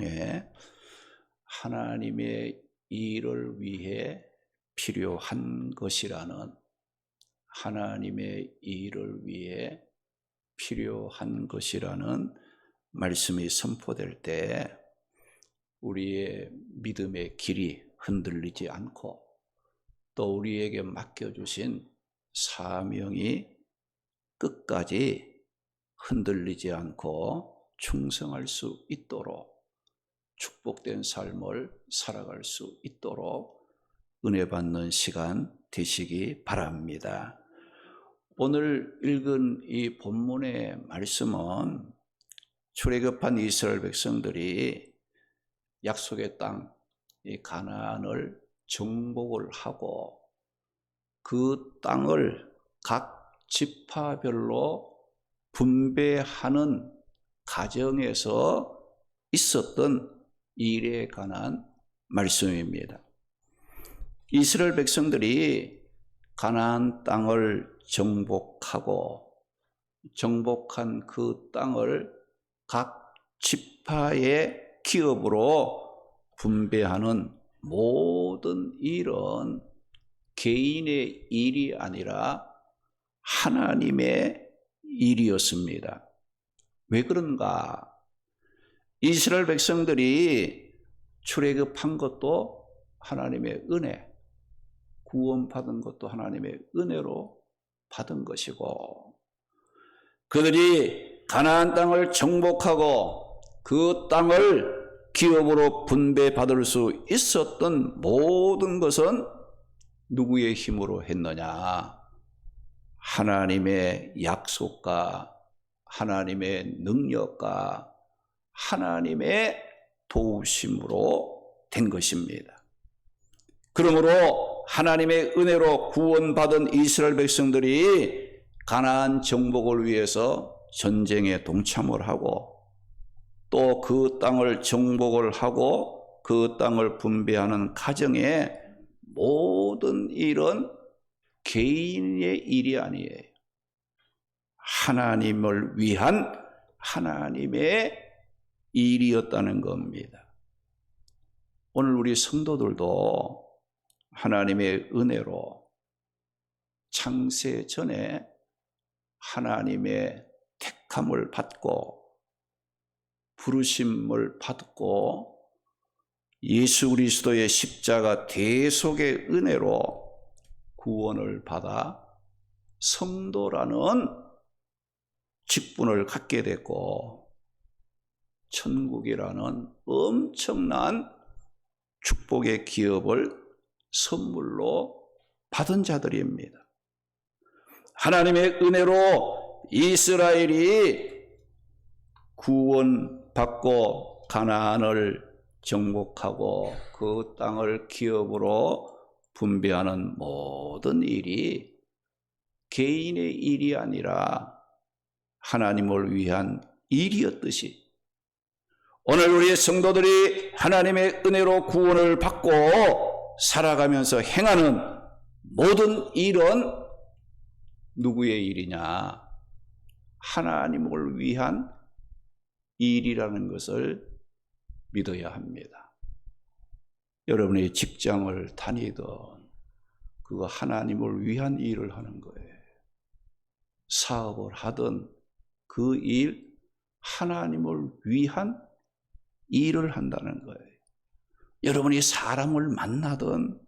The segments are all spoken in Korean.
중에 하나님의 일을 위해 필요한 것이라는, 하나님의 일을 위해 필요한 것이라는 말씀이 선포될 때 우리의 믿음의 길이 흔들리지 않고 또 우리에게 맡겨주신 사명이 끝까지 흔들리지 않고 충성할 수 있도록, 축복된 삶을 살아갈 수 있도록 은혜 받는 시간 되시기 바랍니다. 오늘 읽은 이 본문의 말씀은 출애굽한 이스라엘 백성들이 약속의 땅, 이 가나안을 정복을 하고 그 땅을 각 지파별로 분배하는 과정에서 있었던 일에 관한 말씀입니다. 이스라엘 백성들이 가나안 땅을 정복하고 정복한 그 땅을 각 지파의 기업으로 분배하는 모든 일은 개인의 일이 아니라 하나님의 일이었습니다. 왜 그런가? 이스라엘 백성들이 출애굽한 것도 하나님의 은혜, 구원받은 것도 하나님의 은혜로 받은 것이고, 그들이 가나안 땅을 정복하고 그 땅을 기업으로 분배받을 수 있었던 모든 것은 누구의 힘으로 했느냐? 하나님의 약속과 하나님의 능력과 하나님의 도우심으로 된 것입니다. 그러므로 하나님의 은혜로 구원받은 이스라엘 백성들이 가나안 정복을 위해서 전쟁에 동참을 하고 또 그 땅을 정복을 하고 그 땅을 분배하는 과정에 모든 일은 개인의 일이 아니에요. 하나님을 위한 하나님의 일이었다는 겁니다. 오늘 우리 성도들도 하나님의 은혜로 창세 전에 하나님의 택함을 받고 부르심을 받고 예수 그리스도의 십자가 대속의 은혜로 구원을 받아 성도라는 직분을 갖게 됐고 천국이라는 엄청난 축복의 기업을 선물로 받은 자들입니다. 하나님의 은혜로 이스라엘이 구원받고 가나안을 정복하고 그 땅을 기업으로 분배하는 모든 일이 개인의 일이 아니라 하나님을 위한 일이었듯이 오늘 우리의 성도들이 하나님의 은혜로 구원을 받고 살아가면서 행하는 모든 일은 누구의 일이냐? 하나님을 위한 일이라는 것을 믿어야 합니다. 여러분의 직장을 다니든 그거 하나님을 위한 일을 하는 거예요. 사업을 하든 그 일 하나님을 위한 일을 한다는 거예요. 여러분이 사람을 만나든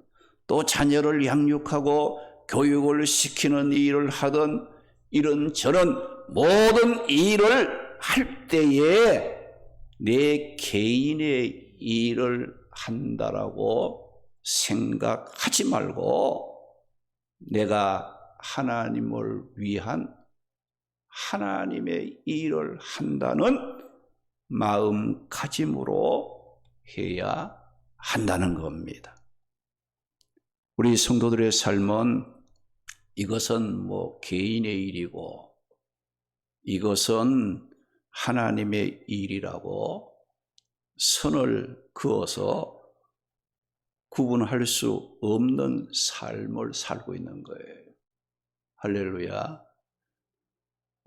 또 자녀를 양육하고 교육을 시키는 일을 하든 이런저런 모든 일을 할 때에 내 개인의 일을 한다라고 생각하지 말고 내가 하나님을 위한 하나님의 일을 한다는 마음가짐으로 해야 한다는 겁니다. 우리 성도들의 삶은 이것은 개인의 일이고 이것은 하나님의 일이라고 선을 그어서 구분할 수 없는 삶을 살고 있는 거예요. 할렐루야.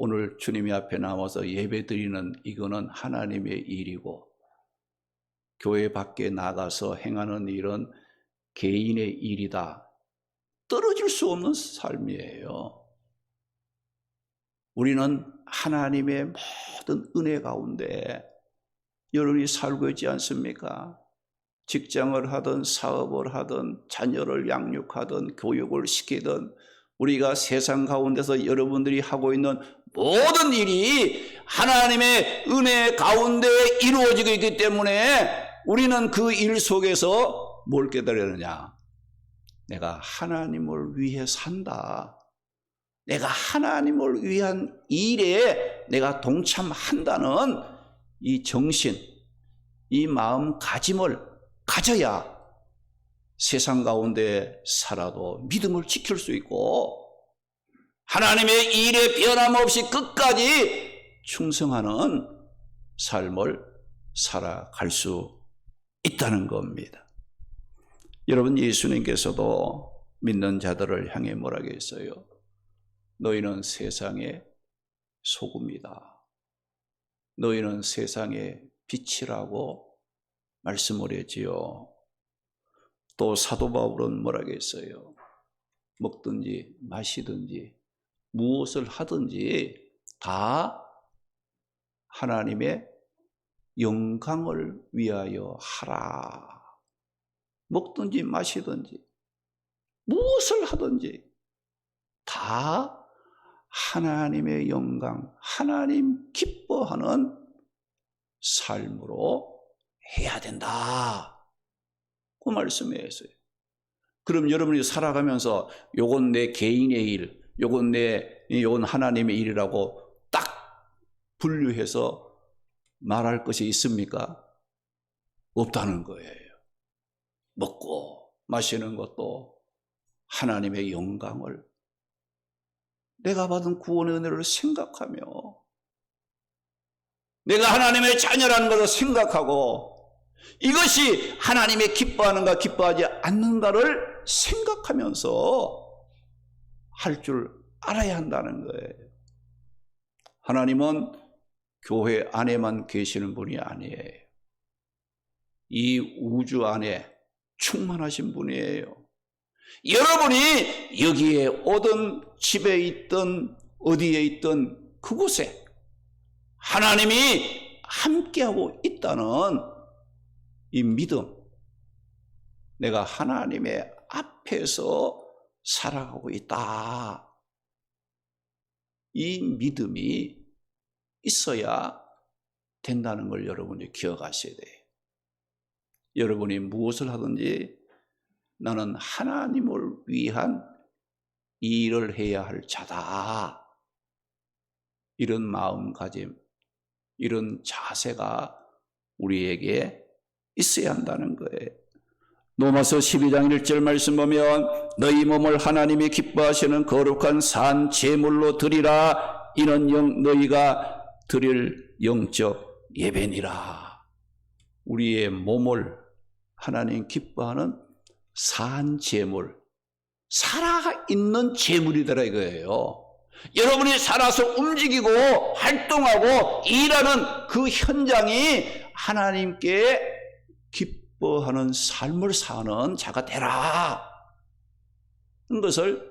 오늘 주님의 앞에 나와서 예배드리는 이거는 하나님의 일이고 교회 밖에 나가서 행하는 일은 개인의 일이다. 떨어질 수 없는 삶이에요. 우리는 하나님의 모든 은혜 가운데 여러분이 살고 있지 않습니까? 직장을 하든 사업을 하든 자녀를 양육하든 교육을 시키든 우리가 세상 가운데서 여러분들이 하고 있는 모든 일이 하나님의 은혜 가운데 이루어지고 있기 때문에 우리는 그 일 속에서 뭘 깨달으느냐? 내가 하나님을 위해 산다. 내가 하나님을 위한 일에 내가 동참한다는 이 정신, 이 마음가짐을 가져야 세상 가운데 살아도 믿음을 지킬 수 있고 하나님의 일에 변함없이 끝까지 충성하는 삶을 살아갈 수 있다는 겁니다. 여러분, 예수님께서도 믿는 자들을 향해 뭐라고 했어요? 너희는 세상의 소금이다. 너희는 세상의 빛이라고 말씀을 했지요. 또 사도 바울은 뭐라고 했어요? 먹든지 마시든지 무엇을 하든지 다 하나님의 영광을 위하여 하라. 먹든지 마시든지 무엇을 하든지 다 하나님의 영광, 하나님 기뻐하는 삶으로 해야 된다. 그 말씀이었어요. 그럼 여러분이 살아가면서 요건 내 개인의 일, 요건 하나님의 일이라고 딱 분류해서 말할 것이 있습니까? 없다는 거예요. 먹고 마시는 것도 하나님의 영광을 내가 받은 구원의 은혜를 생각하며 내가 하나님의 자녀라는 것을 생각하고 이것이 하나님의 기뻐하는가 기뻐하지 않는가를 생각하면서 할 줄 알아야 한다는 거예요. 하나님은 교회 안에만 계시는 분이 아니에요. 이 우주 안에 충만하신 분이에요. 여러분이 여기에 오든 집에 있든 어디에 있든 그곳에 하나님이 함께하고 있다는 이 믿음, 내가 하나님의 앞에서 살아가고 있다. 이 믿음이 있어야 된다는 걸 여러분이 기억하셔야 돼요. 여러분이 무엇을 하든지 나는 하나님을 위한 일을 해야 할 자다. 이런 마음가짐, 이런 자세가 우리에게 있어야 한다는 거예요. 로마서 12장 1절 말씀 보면 너희 몸을 하나님이 기뻐하시는 거룩한 산 제물로 드리라. 이는 너희가 드릴 영적 예배니라. 우리의 몸을 하나님 기뻐하는 산 제물, 살아있는 제물이더라 이거예요. 여러분이 살아서 움직이고 활동하고 일하는 그 현장이 하나님께 기뻐하는 삶을 사는 자가 되라. 그런 것을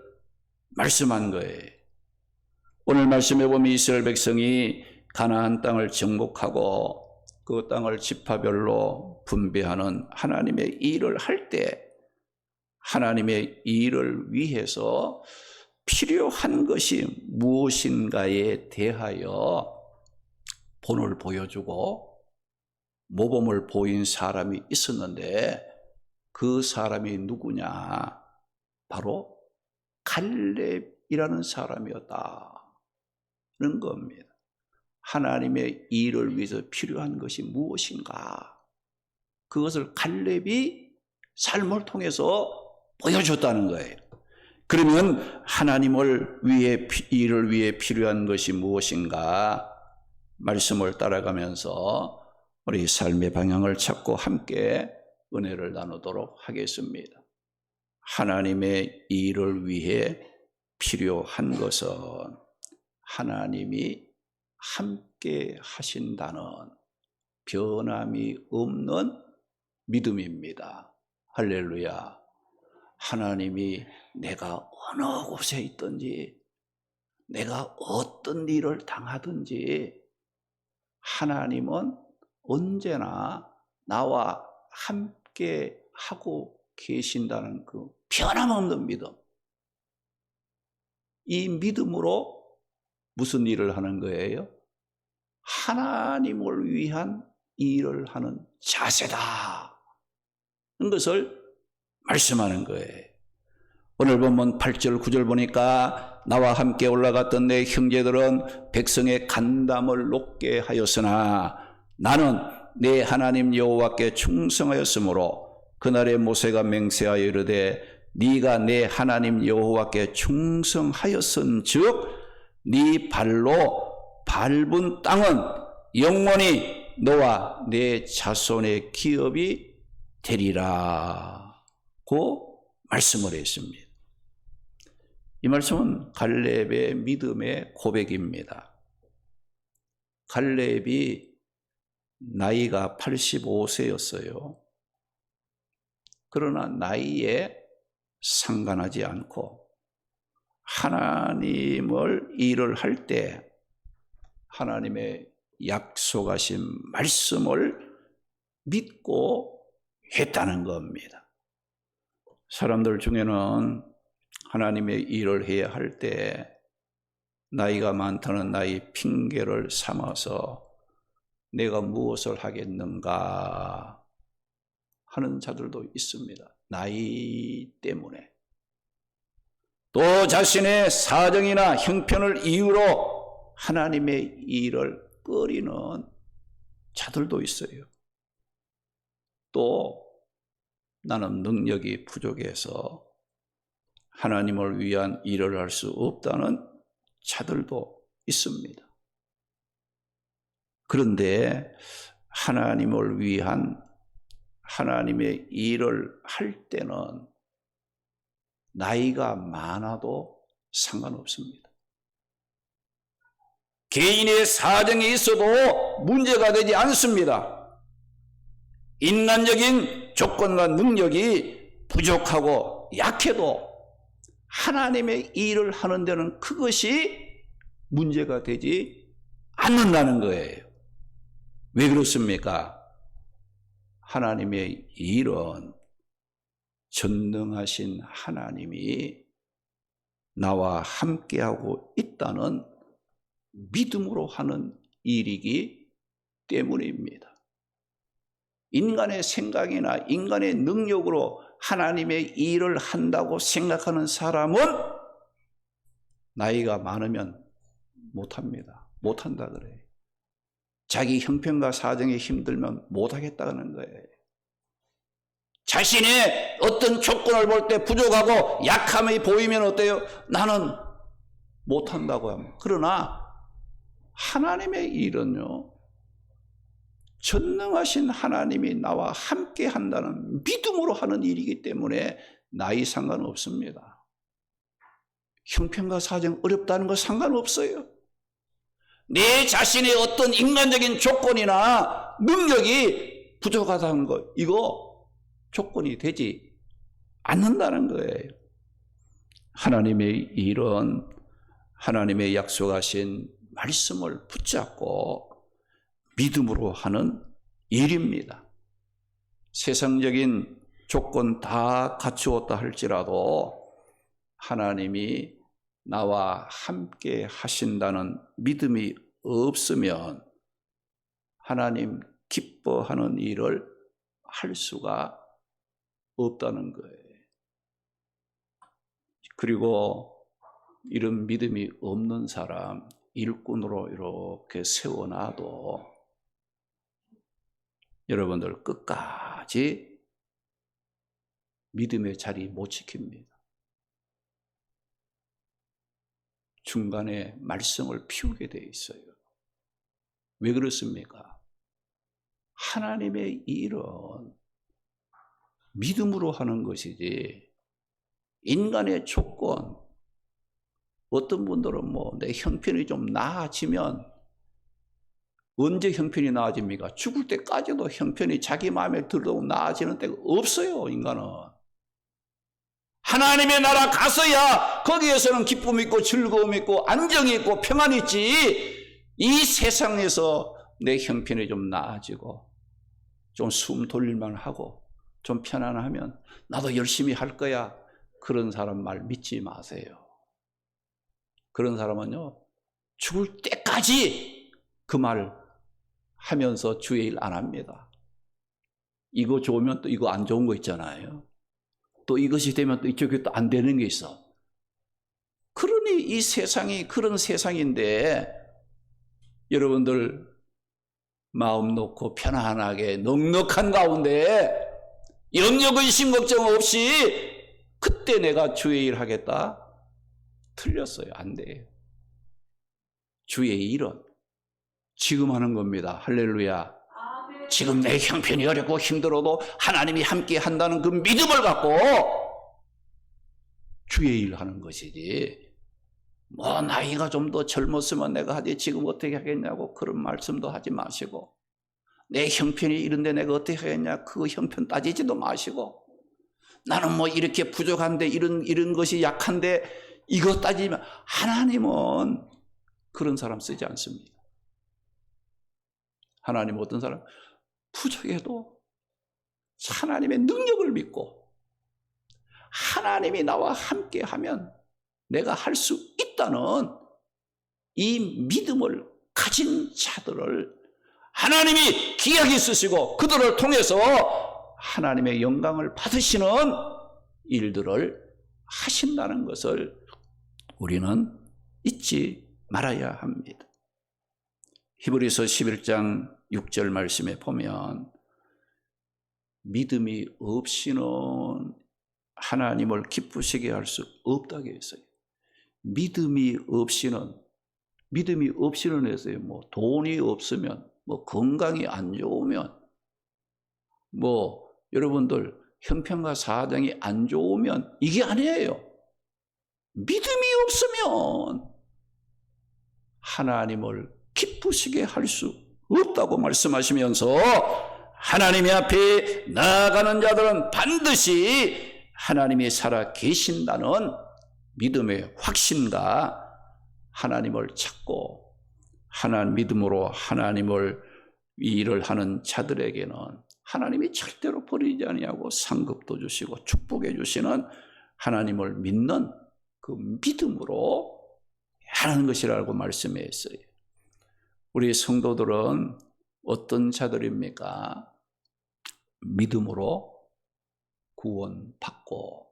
말씀한 거예요. 오늘 말씀해 보면 이스라엘 백성이 가나안 땅을 정복하고 그 땅을 지파별로 분배하는 하나님의 일을 할 때 하나님의 일을 위해서 필요한 것이 무엇인가에 대하여 본을 보여주고 모범을 보인 사람이 있었는데 그 사람이 누구냐? 바로 갈렙이라는 사람이었다는 겁니다. 하나님의 일을 위해서 필요한 것이 무엇인가? 그것을 갈렙이 삶을 통해서 보여줬다는 거예요. 그러면 하나님을 위해 일을 위해 필요한 것이 무엇인가? 말씀을 따라가면서 우리 삶의 방향을 찾고 함께 은혜를 나누도록 하겠습니다. 하나님의 일을 위해 필요한 것은 하나님이 함께 하신다는 변함이 없는 믿음입니다. 할렐루야. 하나님이 내가 어느 곳에 있든지 내가 어떤 일을 당하든지 하나님은 언제나 나와 함께 하고 계신다는 그 변함없는 믿음. 이 믿음으로 무슨 일을 하는 거예요? 하나님을 위한 일을 하는 자세다. 그런 것을 말씀하는 거예요. 오늘 본문 8절 9절 보니까 나와 함께 올라갔던 내 형제들은 백성의 간담을 높게 하였으나 나는 내 하나님 여호와께 충성하였으므로 그날에 모세가 맹세하여 이르되 네가 내 하나님 여호와께 충성하였은즉 네 발로 밟은 땅은 영원히 너와 내 자손의 기업이 되리라고 말씀을 했습니다. 이 말씀은 갈렙의 믿음의 고백입니다. 갈렙이 나이가 85세였어요. 그러나 나이에 상관하지 않고 하나님을 일을 할 때 하나님의 약속하신 말씀을 믿고 했다는 겁니다. 사람들 중에는 하나님의 일을 해야 할 때 나이가 많다는 나이 핑계를 삼아서 내가 무엇을 하겠는가 하는 자들도 있습니다. 나이 때문에. 또 자신의 사정이나 형편을 이유로 하나님의 일을 꺼리는 자들도 있어요. 또 나는 능력이 부족해서 하나님을 위한 일을 할 수 없다는 자들도 있습니다. 그런데 하나님을 위한 하나님의 일을 할 때는 나이가 많아도 상관없습니다. 개인의 사정이 있어도 문제가 되지 않습니다. 인간적인 조건과 능력이 부족하고 약해도 하나님의 일을 하는 데는 그것이 문제가 되지 않는다는 거예요. 왜 그렇습니까? 하나님의 일은 전능하신 하나님이 나와 함께하고 있다는 믿음으로 하는 일이기 때문입니다. 인간의 생각이나 인간의 능력으로 하나님의 일을 한다고 생각하는 사람은 나이가 많으면 못합니다. 못한다 그래요. 자기 형편과 사정이 힘들면 못하겠다는 거예요. 자신의 어떤 조건을 볼 때 부족하고 약함이 보이면 어때요? 나는 못한다고 합니다. 그러나 하나님의 일은요, 전능하신 하나님이 나와 함께 한다는 믿음으로 하는 일이기 때문에 나이 상관없습니다. 형편과 사정 어렵다는 거 상관없어요. 내 자신의 어떤 인간적인 조건이나 능력이 부족하다는 거, 이거 조건이 되지 않는다는 거예요. 하나님의 일은 하나님의 약속하신 말씀을 붙잡고 믿음으로 하는 일입니다. 세상적인 조건 다 갖추었다 할지라도 하나님이 나와 함께 하신다는 믿음이 없으면 하나님 기뻐하는 일을 할 수가 없다는 거예요. 그리고 이런 믿음이 없는 사람 일꾼으로 이렇게 세워놔도 여러분들 끝까지 믿음의 자리 못 지킵니다. 중간에 말썽을 피우게 돼 있어요. 왜 그렇습니까? 하나님의 일은 믿음으로 하는 것이지 인간의 조건, 어떤 분들은 내 형편이 좀 나아지면 언제 형편이 나아집니까? 죽을 때까지도 형편이 자기 마음에 들도록 나아지는 때가 없어요, 인간은. 하나님의 나라 가서야 거기에서는 기쁨이 있고 즐거움이 있고 안정이 있고 평안이 있지. 이 세상에서 내 형편이 좀 나아지고 좀 숨 돌릴만 하고 좀 편안하면 나도 열심히 할 거야. 그런 사람 말 믿지 마세요. 그런 사람은요, 죽을 때까지 그 말 하면서 주의 일 안 합니다. 이거 좋으면 또 이거 안 좋은 거 있잖아요. 또 이것이 되면 또 이쪽에 또 안 되는 게 있어. 그러니 이 세상이 그런 세상인데 여러분들 마음 놓고 편안하게 넉넉한 가운데 염려 근심 걱정 없이 그때 내가 주의 일 하겠다? 틀렸어요. 안 돼요. 주의 일은 지금 하는 겁니다. 할렐루야. 지금 내 형편이 어렵고 힘들어도 하나님이 함께 한다는 그 믿음을 갖고 주의 일 하는 것이지, 뭐 나이가 좀 더 젊었으면 내가 하지 지금 어떻게 하겠냐고 그런 말씀도 하지 마시고, 내 형편이 이런데 내가 어떻게 하겠냐 그 형편 따지지도 마시고, 나는 뭐 이렇게 부족한데 이런 것이 약한데 이거 따지면, 하나님은 그런 사람 쓰지 않습니다. 하나님은 어떤 사람? 부족해도 하나님의 능력을 믿고 하나님이 나와 함께 하면 내가 할 수 있다는 이 믿음을 가진 자들을 하나님이 귀하게 쓰시고 그들을 통해서 하나님의 영광을 받으시는 일들을 하신다는 것을 우리는 잊지 말아야 합니다. 히브리서 11장 6절 말씀에 보면 믿음이 없이는 하나님을 기쁘시게 할 수 없다고 했어요. 믿음이 없이는 했어요. 뭐 돈이 없으면, 뭐 건강이 안 좋으면, 뭐 여러분들 형편과 사정이 안 좋으면 이게 아니에요. 믿음이 없으면 하나님을 기쁘시게 할 수 없다고 말씀하시면서 하나님의 앞에 나아가는 자들은 반드시 하나님이 살아 계신다는 믿음의 확신과 하나님을 찾고 믿음으로 하나님을 이 일을 하는 자들에게는 하나님이 절대로 버리지 아니하고 상급도 주시고 축복해 주시는 하나님을 믿는 그 믿음으로 하는 것이라고 말씀했어요. 우리 성도들은 어떤 자들입니까? 믿음으로 구원받고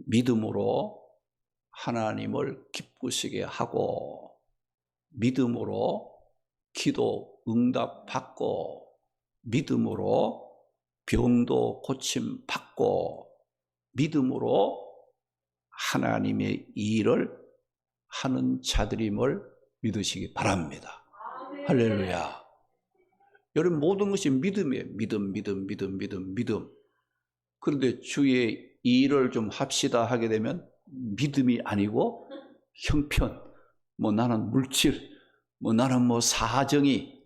믿음으로 하나님을 기쁘시게 하고 믿음으로 기도 응답받고 믿음으로 병도 고침받고 믿음으로 하나님의 일을 하는 자들임을 믿으시기 바랍니다. 할렐루야. 여러분, 모든 것이 믿음이에요. 믿음. 그런데 주의 일을 좀 합시다 하게 되면 믿음이 아니고 형편, 뭐 나는 물질, 뭐 나는 뭐 사정이,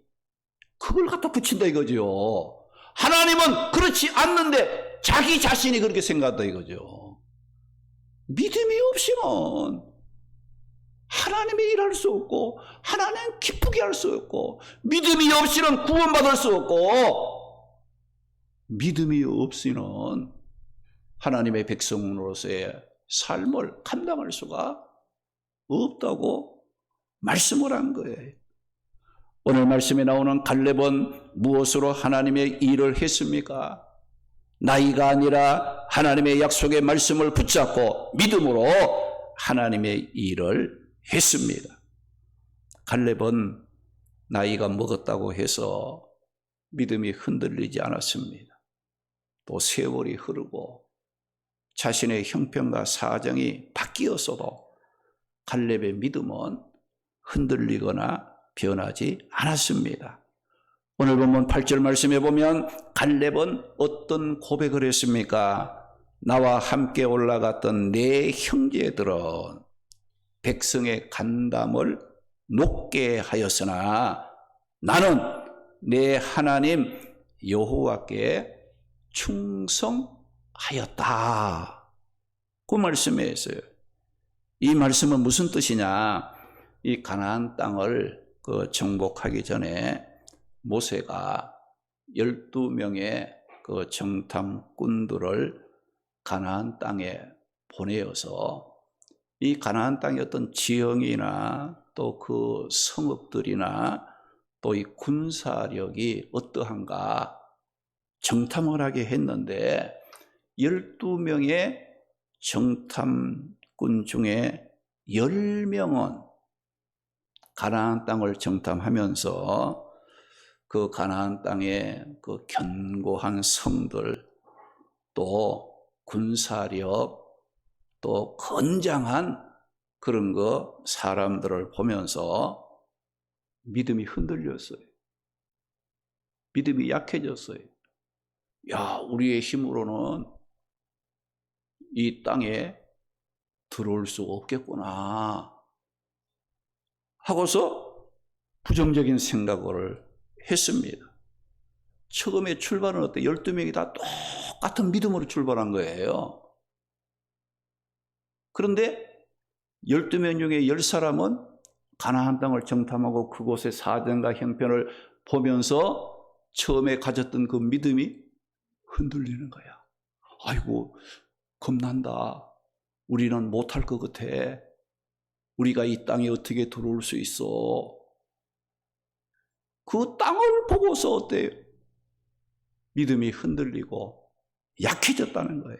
그걸 갖다 붙인다 이거죠. 하나님은 그렇지 않는데 자기 자신이 그렇게 생각한다 이거죠. 믿음이 없이는 하나님의 일할 수 없고 하나님 기쁘게 할 수 없고 믿음이 없이는 구원받을 수 없고 믿음이 없이는 하나님의 백성으로서의 삶을 감당할 수가 없다고 말씀을 한 거예요. 오늘 말씀에 나오는 갈렙은 무엇으로 하나님의 일을 했습니까? 나이가 아니라 하나님의 약속의 말씀을 붙잡고 믿음으로 하나님의 일을 했습니다. 갈렙은 나이가 먹었다고 해서 믿음이 흔들리지 않았습니다. 또 세월이 흐르고 자신의 형편과 사정이 바뀌었어도 갈렙의 믿음은 흔들리거나 변하지 않았습니다. 오늘 본문 8절 말씀에 보면 갈렙은 어떤 고백을 했습니까? 나와 함께 올라갔던 내 형제들은 백성의 간담을 높게 하였으나 나는 내 하나님 여호와께 충성하였다. 그 말씀에 있어요. 이 말씀은 무슨 뜻이냐? 이 가나안 땅을 정복하기 전에 모세가 12명의 그 정탐꾼들을 가나안 땅에 보내어서 이 가나안 땅의 어떤 지형이나 또 그 성읍들이나 또 이 군사력이 어떠한가 정탐을 하게 했는데 12명의 정탐꾼 중에 10명은 가나안 땅을 정탐하면서 그 가나안 땅의 그 견고한 성들, 또 군사력, 또 건장한 그런 사람들을 보면서 믿음이 흔들렸어요. 믿음이 약해졌어요. 야, 우리의 힘으로는 이 땅에 들어올 수 없겠구나 하고서 부정적인 생각을 했습니다. 처음에 출발은 어때? 12명이 다 똑같은 믿음으로 출발한 거예요. 그런데 12명 중에 10사람은 가나안 땅을 정탐하고 그곳의 사정과 형편을 보면서 처음에 가졌던 그 믿음이 흔들리는 거야. 아이고, 겁난다. 우리는 못할 것 같아. 우리가 이 땅에 어떻게 들어올 수 있어? 그 땅을 보고서 어때요? 믿음이 흔들리고 약해졌다는 거예요.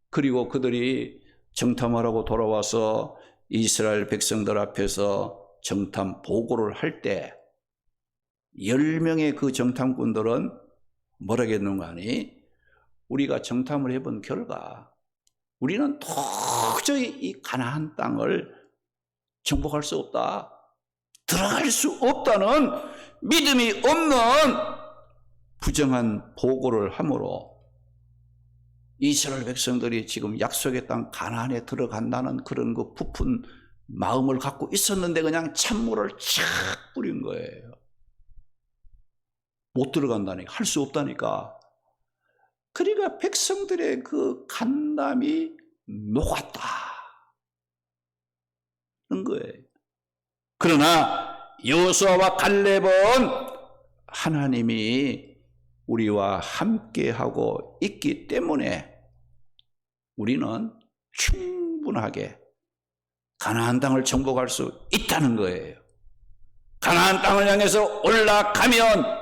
그리고 그들이 정탐하라고 돌아와서 이스라엘 백성들 앞에서 정탐 보고를 할 때 10명의 그 정탐꾼들은 뭐라고 했는가 하니, 우리가 정탐을 해본 결과 우리는 도저히 이 가나안 땅을 정복할 수 없다, 들어갈 수 없다는 믿음이 없는 부정한 보고를 함으로 이스라엘 백성들이 지금 약속의 땅 가나안에 들어간다는 그런 그 부푼 마음을 갖고 있었는데 그냥 찬물을 착 뿌린 거예요. 못 들어간다니까, 할 수 없다니까. 그러니까 백성들의 그 간담이 녹았다 는 거예요. 그러나 여호수아와 갈렙은 하나님이 우리와 함께하고 있기 때문에 우리는 충분하게 가나안 땅을 정복할 수 있다는 거예요. 가나안 땅을 향해서 올라가면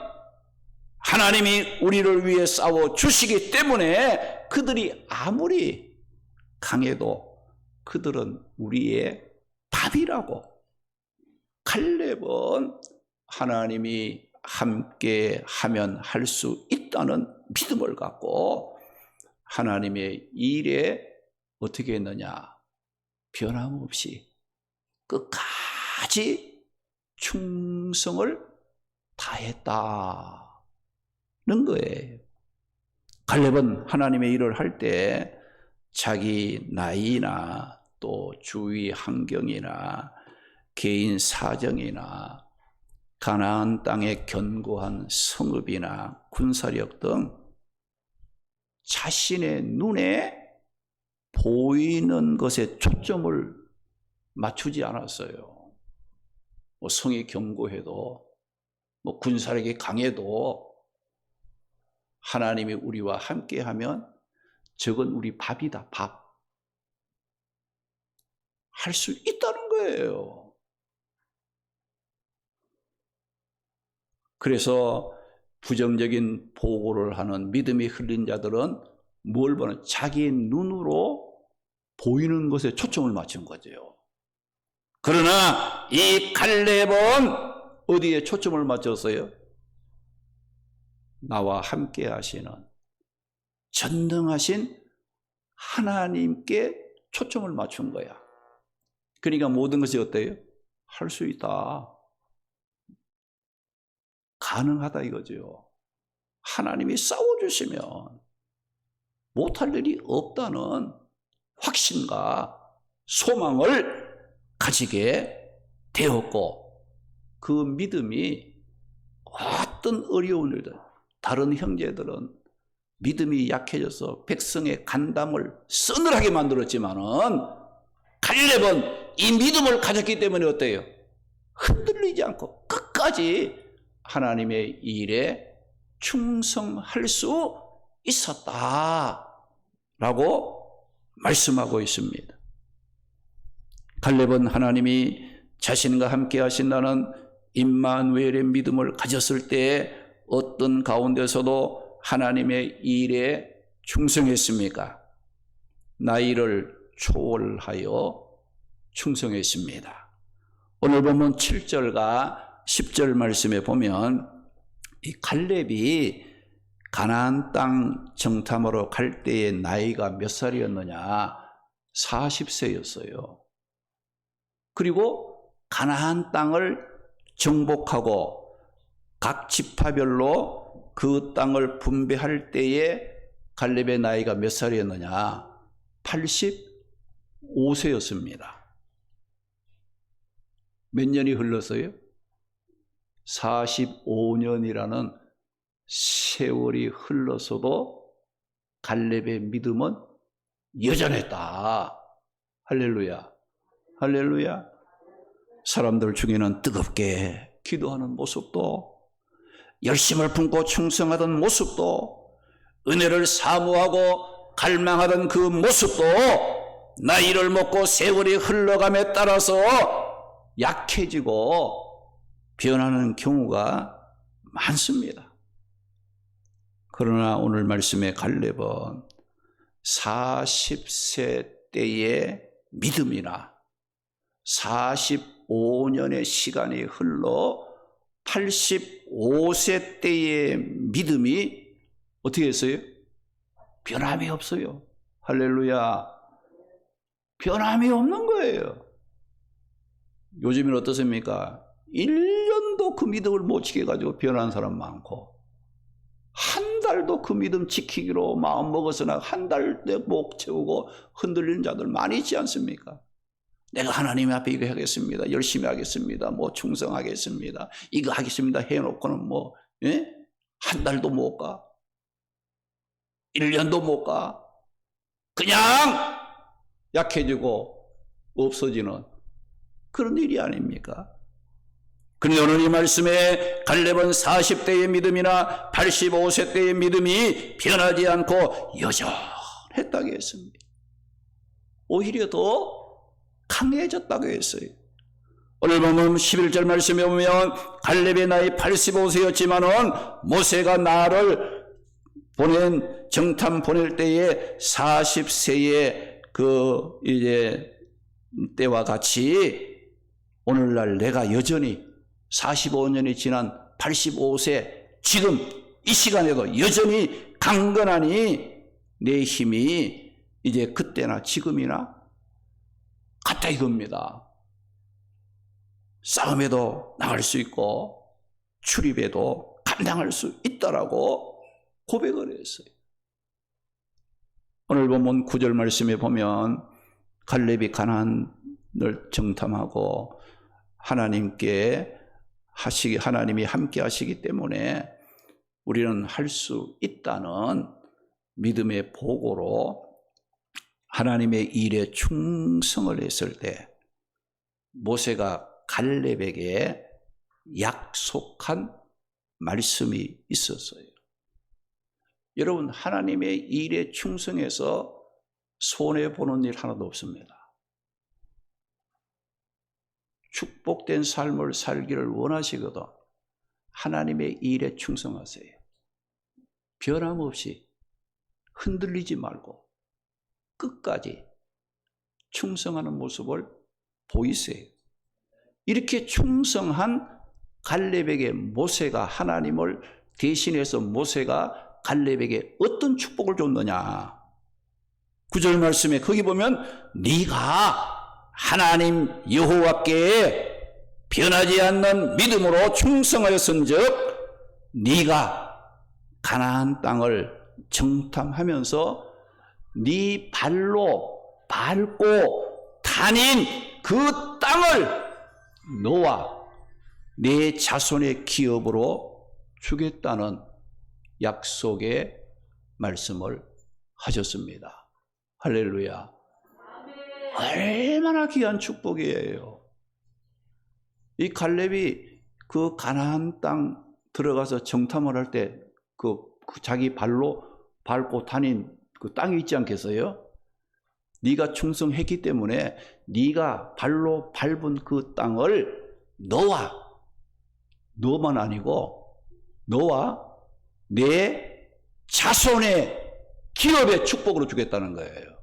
하나님이 우리를 위해 싸워 주시기 때문에 그들이 아무리 강해도 그들은 우리의 답이라고. 갈렙은 하나님이 함께 하면 할 수 있다는 믿음을 갖고 하나님의 일에 어떻게 했느냐? 변함없이 끝까지 충성을 다했다는 거예요. 갈렙은 하나님의 일을 할 때 자기 나이나 또 주위 환경이나 개인 사정이나 가나안 땅의 견고한 성읍이나 군사력 등 자신의 눈에 보이는 것에 초점을 맞추지 않았어요. 성이 견고해도 군사력이 강해도 하나님이 우리와 함께하면 저건 우리 밥이다, 밥. 할 수 있다는 거예요. 그래서 부정적인 보고를 하는 믿음이 흘린 자들은 뭘 보는? 자기 눈으로 보이는 것에 초점을 맞춘 거죠. 그러나 이 갈렙은 어디에 초점을 맞췄어요? 나와 함께 하시는 전능하신 하나님께 초점을 맞춘 거야. 그러니까 모든 것이 어때요? 할 수 있다, 가능하다 이거죠. 하나님이 싸워주시면 못할 일이 없다는 확신과 소망을 가지게 되었고, 그 믿음이 어떤 어려운 일들, 다른 형제들은 믿음이 약해져서 백성의 간담을 서늘하게 만들었지만은 갈렙은 이 믿음을 가졌기 때문에 어때요? 흔들리지 않고 끝까지 하나님의 일에 충성할 수 있었다라고 말씀하고 있습니다. 갈렙은 하나님이 자신과 함께 하신다는 임마누엘의 믿음을 가졌을 때 어떤 가운데서도 하나님의 일에 충성했습니까? 나이를 초월하여 충성했습니다. 오늘 보면 7절과 10절 말씀에 보면 이 갈렙이 가나안 땅 정탐하러 갈 때의 나이가 몇 살이었느냐? 40세였어요. 그리고 가나안 땅을 정복하고 각 지파별로 그 땅을 분배할 때에 갈렙의 나이가 몇 살이었느냐? 85세였습니다. 몇 년이 흘렀어요? 45년이라는 세월이 흘러서도 갈렙의 믿음은 여전했다. 할렐루야. 할렐루야. 사람들 중에는 뜨겁게 기도하는 모습도, 열심을 품고 충성하던 모습도, 은혜를 사모하고 갈망하던 그 모습도 나이를 먹고 세월이 흘러감에 따라서 약해지고 변하는 경우가 많습니다. 그러나 오늘 말씀의 갈렙은 40세 때의 믿음이나 45년의 시간이 흘러 85세 때의 믿음이 어떻게 했어요? 변함이 없어요. 할렐루야. 변함이 없는 거예요. 요즘은 어떻습니까? 1년도 그 믿음을 못 지켜가지고 변한 사람 많고, 한 달도 그 믿음 지키기로 마음 먹었으나 한 달 내 목 채우고 흔들리는 자들 많이 있지 않습니까? 내가 하나님 앞에 이거 하겠습니다. 열심히 하겠습니다. 뭐 충성하겠습니다. 이거 하겠습니다. 해놓고는 한 달도 못 가. 1년도 못 가. 그냥 약해지고 없어지는 그런 일이 아닙니까? 그런데 오늘 이 말씀에 갈렙은 40대의 믿음이나 85세 때의 믿음이 변하지 않고 여전했다고 했습니다. 오히려 더 강해졌다고 했어요. 오늘 보면 11절 말씀에 보면 갈렙의 나이 85세였지만은 모세가 나를 정탐 보낼 때에 40세의 그 이제 때와 같이 오늘날 내가 여전히 45년이 지난 85세 지금 이 시간에도 여전히 강건하니 내 힘이 이제 그때나 지금이나 같다 이겁니다. 싸움에도 나갈 수 있고 출입에도 감당할 수 있다라고 고백을 했어요. 오늘 본문 9절 말씀에 보면 갈렙이 가나안을 정탐하고 하나님이 함께 하시기 때문에 우리는 할 수 있다는 믿음의 보고로 하나님의 일에 충성을 했을 때 모세가 갈렙에게 약속한 말씀이 있었어요. 여러분, 하나님의 일에 충성해서 손해보는 일 하나도 없습니다. 축복된 삶을 살기를 원하시거든 하나님의 일에 충성하세요. 변함없이 흔들리지 말고 끝까지 충성하는 모습을 보이세요. 이렇게 충성한 갈렙에게 모세가 하나님을 대신해서 모세가 갈렙에게 어떤 축복을 줬느냐. 9절 말씀에 거기 보면 네가 하나님 여호와께 변하지 않는 믿음으로 충성하였은즉 네가 가나안 땅을 정탐하면서 네 발로 밟고 다닌 그 땅을 너와 내 자손의 기업으로 주겠다는 약속의 말씀을 하셨습니다. 할렐루야. 얼마나 귀한 축복이에요. 이 갈렙이 그 가나안 땅 들어가서 정탐을 할 때 그 자기 발로 밟고 다닌 그 땅이 있지 않겠어요? 네가 충성했기 때문에 네가 발로 밟은 그 땅을 너만 아니고 너와 내 자손의 기업의 축복으로 주겠다는 거예요.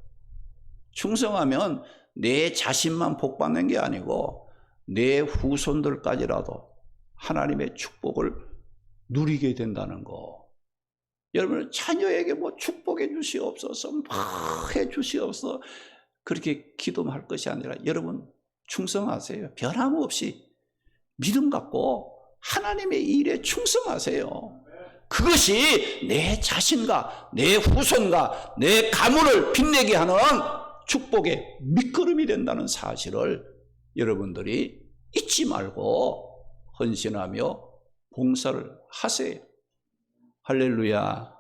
충성하면 내 자신만 복받는 게 아니고 내 후손들까지라도 하나님의 축복을 누리게 된다는 거. 여러분, 자녀에게 뭐 축복해 주시옵소서, 막 해 주시옵소서 그렇게 기도할 것이 아니라 여러분 충성하세요. 변함없이 믿음 갖고 하나님의 일에 충성하세요. 그것이 내 자신과 내 후손과 내 가문을 빛내게 하는 축복의 밑거름이 된다는 사실을 여러분들이 잊지 말고 헌신하며 봉사를 하세요. 할렐루야.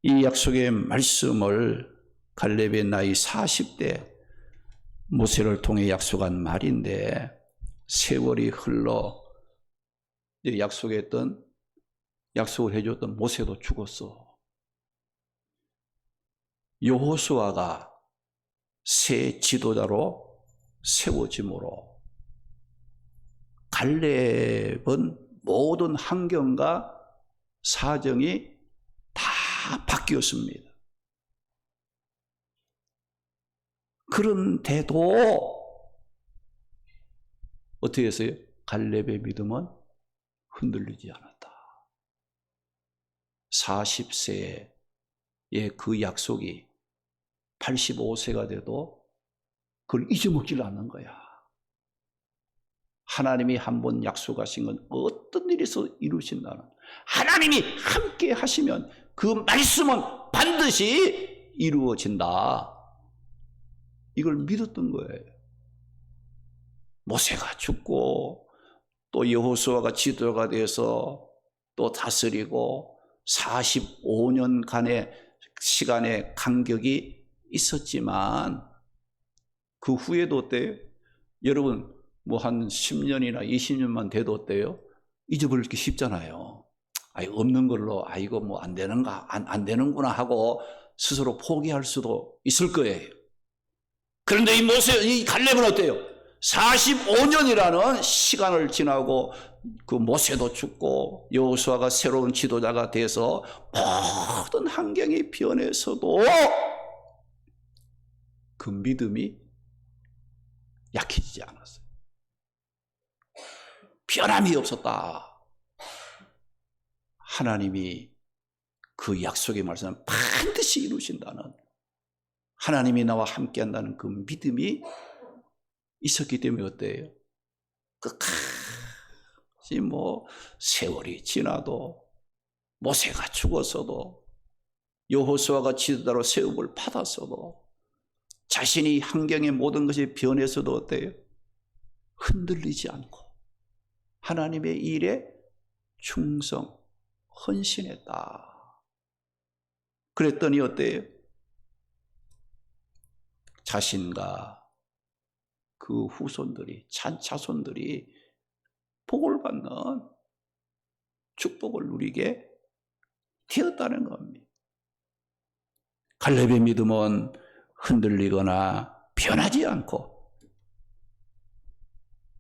이 약속의 말씀을 갈렙의 나이 40대 모세를 통해 약속한 말인데 세월이 흘러 약속을 해줬던 모세도 죽었어. 여호수아가 새 지도자로 세워짐으로 갈렙은 모든 환경과 사정이 다 바뀌었습니다. 그런데도 어떻게 했어요? 갈렙의 믿음은 흔들리지 않았다. 40세의 그 약속이 85세가 돼도 그걸 잊어먹지를 않는 거야. 하나님이 한번 약속하신 건 어떤 일에서 이루신다는, 하나님이 함께 하시면 그 말씀은 반드시 이루어진다. 이걸 믿었던 거예요. 모세가 죽고 또 여호수아가 지도자가 돼서 또 다스리고 45년간의 시간의 간격이 있었지만 그 후에도 어때요? 여러분 뭐 한 10년이나 20년만 돼도 어때요? 잊어버리기 쉽잖아요. 없는 걸로 이거 뭐 안 되는구나 하고 스스로 포기할 수도 있을 거예요. 그런데 이 갈렙은 어때요? 45년이라는 시간을 지나고 그 모세도 죽고 여호수아가 새로운 지도자가 돼서 모든 환경이 변해서도 그 믿음이 약해지지 않았어요. 변함이 없었다. 하나님이 그 약속의 말씀은 반드시 이루신다는, 하나님이 나와 함께한다는 그 믿음이 있었기 때문에 어때요? 끝까지 뭐 세월이 지나도 모세가 죽었어도 여호수아가 지도자로 세움을 받았어도 자신이 환경의 모든 것이 변해서도 어때요? 흔들리지 않고 하나님의 일에 충성, 헌신했다. 그랬더니 어때요? 자신과 그 후손들이, 자손들이 복을 받는 축복을 누리게 되었다는 겁니다. 갈렙의 믿음은 흔들리거나 변하지 않고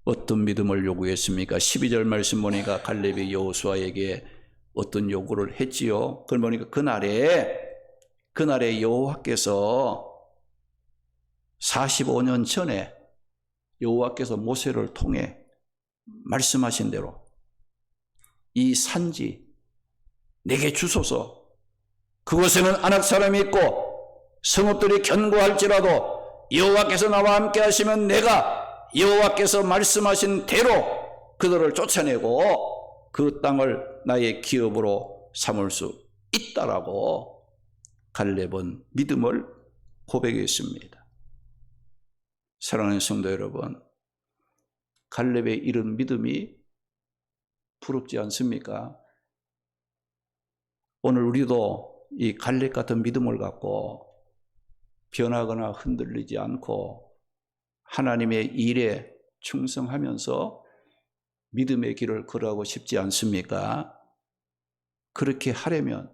어떤 믿음을 요구했습니까? 12절 말씀 보니까 갈렙이 여호수아에게 어떤 요구를 했지요? 그걸 보니까 그날에 여호와께서 45년 전에 여호와께서 모세를 통해 말씀하신 대로 이 산지 내게 주소서. 그곳에는 아낙 사람이 있고 성읍들이 견고할지라도 여호와께서 나와 함께 하시면 내가 여호와께서 말씀하신 대로 그들을 쫓아내고 그 땅을 나의 기업으로 삼을 수 있다라고 갈렙은 믿음을 고백했습니다. 사랑하는 성도 여러분, 갈렙의 이런 믿음이 부럽지 않습니까? 오늘 우리도 이 갈렙 같은 믿음을 갖고 변하거나 흔들리지 않고 하나님의 일에 충성하면서 믿음의 길을 걸어가고 싶지 않습니까? 그렇게 하려면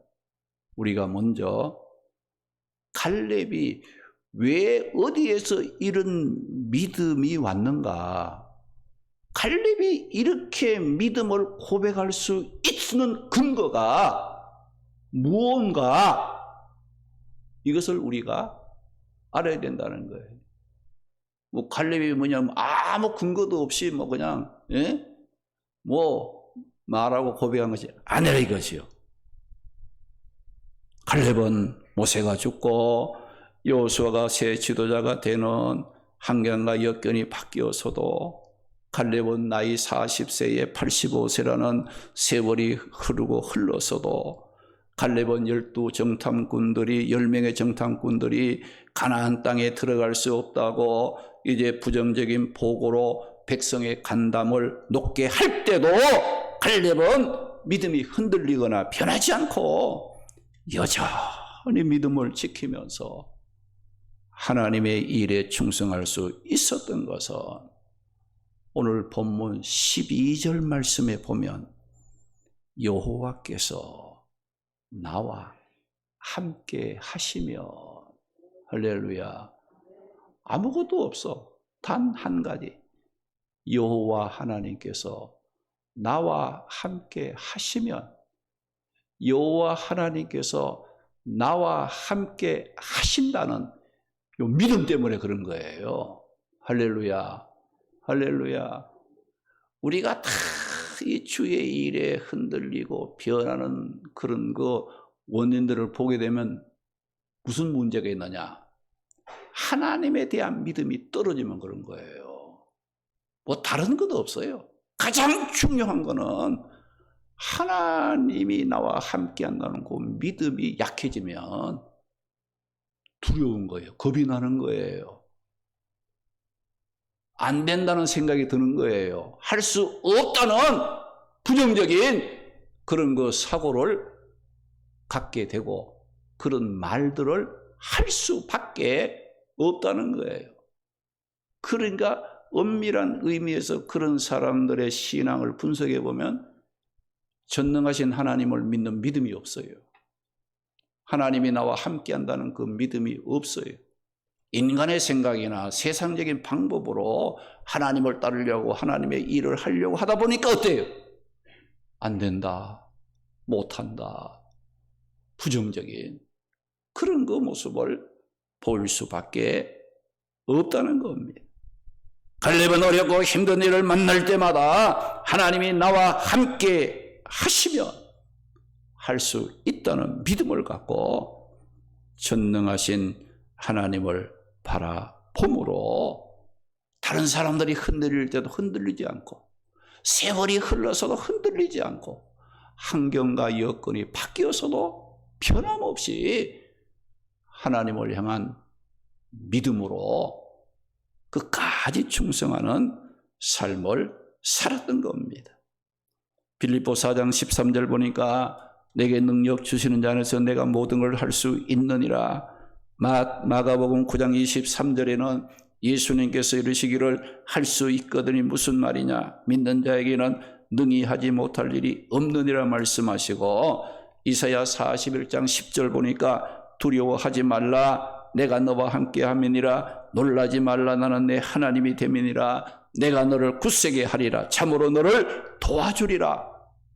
우리가 먼저 갈렙이 왜 어디에서 이런 믿음이 왔는가? 갈렙이 이렇게 믿음을 고백할 수 있는 근거가 무언가? 이것을 우리가 알아야 된다는 거예요. 뭐 갈렙이 뭐냐면 아무 근거도 없이 뭐 그냥 뭐 말하고 고백한 것이 아니라 이것이요. 갈렙은 모세가 죽고 여호수아가 새 지도자가 되는 환경과 여건이 바뀌어서도 갈렙은 나이 40세에 85세라는 세월이 흐르고 흘러서도 갈렙은 10명의 정탐꾼들이 가나안 땅에 들어갈 수 없다고 이제 부정적인 보고로 백성의 간담을 높게 할 때도 갈렙은 믿음이 흔들리거나 변하지 않고 여전히 믿음을 지키면서 하나님의 일에 충성할 수 있었던 것은 오늘 본문 12절 말씀에 보면 여호와께서 나와 함께 하시면 할렐루야. 아무것도 없어. 단 한 가지. 여호와 하나님께서 나와 함께 하시면 여호와 하나님께서 나와 함께 하신다는 요 믿음 때문에 그런 거예요. 할렐루야. 할렐루야. 우리가 다 이 주의 일에 흔들리고 변하는 그런 그 원인들을 보게 되면 무슨 문제가 있느냐? 하나님에 대한 믿음이 떨어지면 그런 거예요. 뭐 다른 것도 없어요. 가장 중요한 거는 하나님이 나와 함께 한다는 그 믿음이 약해지면 두려운 거예요. 겁이 나는 거예요. 안 된다는 생각이 드는 거예요. 할 수 없다는 부정적인 그런 그 사고를 갖게 되고 그런 말들을 할 수밖에 없다는 거예요. 그러니까 엄밀한 의미에서 그런 사람들의 신앙을 분석해 보면 전능하신 하나님을 믿는 믿음이 없어요. 하나님이 나와 함께 한다는 그 믿음이 없어요. 인간의 생각이나 세상적인 방법으로 하나님을 따르려고 하나님의 일을 하려고 하다 보니까 어때요? 안 된다, 못한다, 부정적인 그런 그 모습을 볼 수밖에 없다는 겁니다. 갈렙은 어렵고 힘든 일을 만날 때마다 하나님이 나와 함께 하시면 할 수 있다는 믿음을 갖고 전능하신 하나님을 바라봄으로 다른 사람들이 흔들릴 때도 흔들리지 않고 세월이 흘러서도 흔들리지 않고 환경과 여건이 바뀌어서도 변함없이 하나님을 향한 믿음으로 끝까지 충성하는 삶을 살았던 겁니다. 빌립보 4장 13절 보니까 내게 능력 주시는 자 안에서 내가 모든 걸 할 수 있느니라. 마가복음 9장 23절에는 예수님께서 이르시기를 할 수 있거든이 무슨 말이냐? 믿는 자에게는 능히 하지 못할 일이 없느니라 말씀하시고 이사야 41장 10절 보니까 두려워하지 말라 내가 너와 함께 함이니라 놀라지 말라 나는 내 하나님이 됨이니라 내가 너를 굳세게 하리라 참으로 너를 도와주리라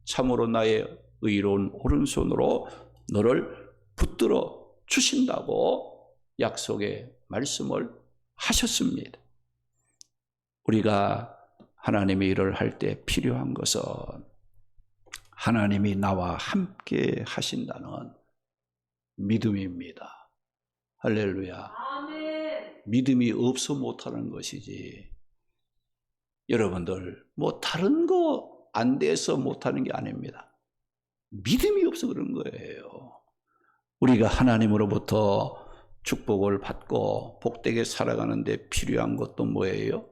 참으로 나의 의로운 오른손으로 너를 붙들어 주신다고 약속의 말씀을 하셨습니다. 우리가 하나님의 일을 할 때 필요한 것은 하나님이 나와 함께 하신다는 믿음입니다. 할렐루야. 아멘. 믿음이 없어 못하는 것이지. 여러분들 뭐 다른 거 안 돼서 못하는 게 아닙니다. 믿음이 없어 그런 거예요. 우리가 하나님으로부터 축복을 받고 복되게 살아가는 데 필요한 것도 뭐예요?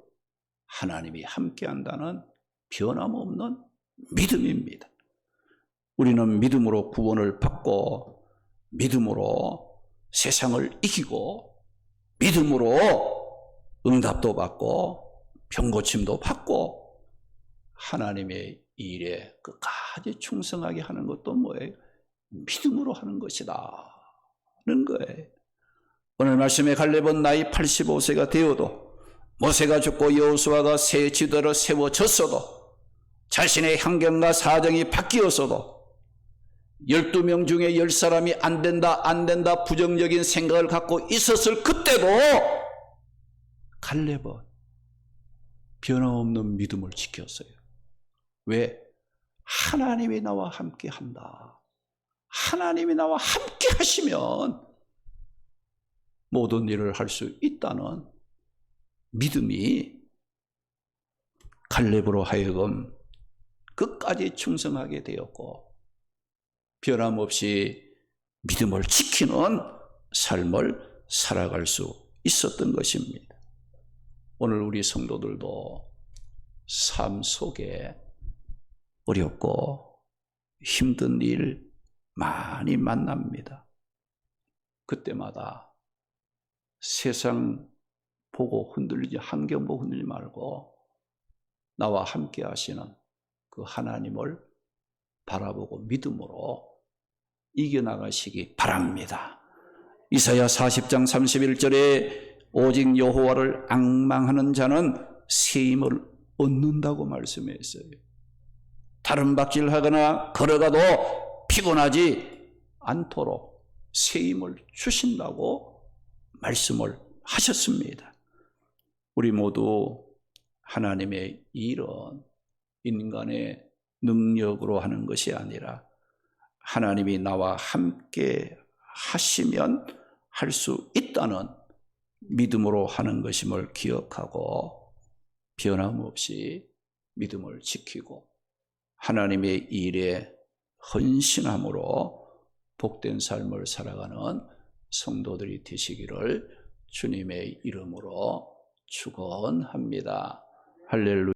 하나님이 함께한다는 변함없는 믿음입니다. 우리는 믿음으로 구원을 받고 믿음으로 세상을 이기고 믿음으로 응답도 받고 병고침도 받고 하나님의 일에 끝까지 충성하게 하는 것도 뭐예요? 믿음으로 하는 것이다 는 거예요. 오늘 말씀에 갈렙은 나이 85세가 되어도 모세가 죽고 여호수아가 새 지도를 세워졌어도 자신의 환경과 사정이 바뀌었어도 12명 중에 10사람이 안 된다 부정적인 생각을 갖고 있었을 그때도 갈렙은 변함없는 믿음을 지켰어요. 왜? 하나님이 나와 함께 한다. 하나님이 나와 함께 하시면 모든 일을 할 수 있다는 믿음이 갈렙으로 하여금 끝까지 충성하게 되었고 변함없이 믿음을 지키는 삶을 살아갈 수 있었던 것입니다. 오늘 우리 성도들도 삶 속에 어렵고 힘든 일 많이 만납니다. 그때마다 세상 보고 흔들리지, 환경 보고 흔들리지 말고 나와 함께 하시는 그 하나님을 바라보고 믿음으로 이겨나가시기 바랍니다. 이사야 40장 31절에 오직 여호와를 앙망하는 자는 새 힘을 얻는다고 말씀했어요. 다른 박질하거나 걸어가도 피곤하지 않도록 새 힘을 주신다고 말씀을 하셨습니다. 우리 모두 하나님의 일은 인간의 능력으로 하는 것이 아니라 하나님이 나와 함께 하시면 할 수 있다는 믿음으로 하는 것임을 기억하고 변함없이 믿음을 지키고 하나님의 일에 헌신함으로 복된 삶을 살아가는 성도들이 되시기를 주님의 이름으로 축원합니다. 할렐루야.